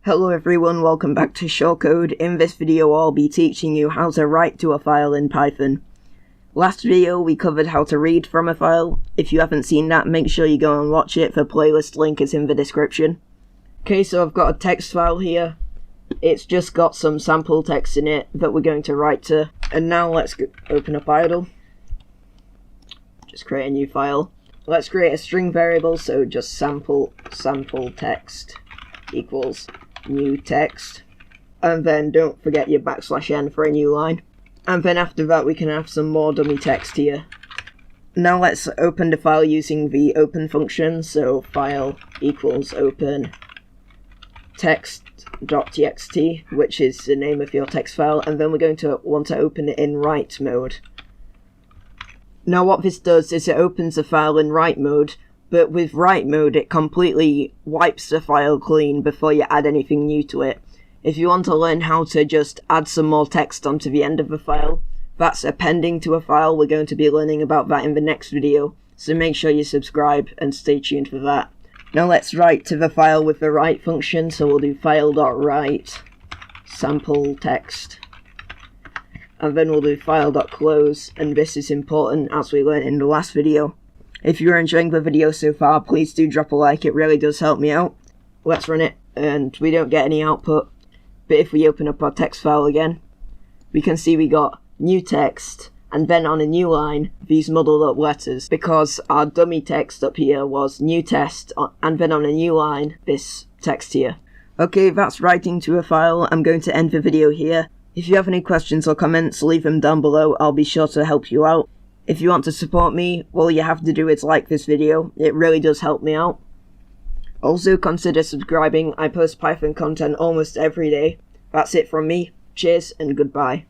Hello everyone, welcome back to ShawCode. In this video I'll be teaching you how to write to a file in Python. Last video we covered how to read from a file. If you haven't seen that, make sure you go and watch it. The playlist link is in the description. Okay, so I've got a text file here. It's just got some sample text in it that we're going to write to. And now let's open up idle. Just create a new file. Let's create a string variable, so just sample text equals new text, and then don't forget your \n for a new line, and then after that we can have some more dummy text here. Now let's open the file using the open function, so file equals open text.txt, which is the name of your text file, and then we're going to want to open it in write mode. Now what this does is it opens the file in write mode, but with write mode it completely wipes the file clean before you add anything new to it. If you want to learn how to just add some more text onto the end of the file, that's appending to a file. We're going to be learning about that in the next video, so make sure you subscribe and stay tuned for that. Now let's write to the file with the write function, so we'll do file.write sample text, and then we'll do file.close, and this is important as we learned in the last video. If you're enjoying the video so far, please do drop a like, it really does help me out. Let's run it, and we don't get any output, but if we open up our text file again, we can see we got new text, and then on a new line, these muddled up letters, because our dummy text up here was new test, and then on a new line, this text here. Okay, that's writing to a file. I'm going to end the video here. If you have any questions or comments, leave them down below, I'll be sure to help you out. If you want to support me, all you have to do is like this video, it really does help me out. Also consider subscribing, I post Python content almost every day. That's it from me, cheers and goodbye.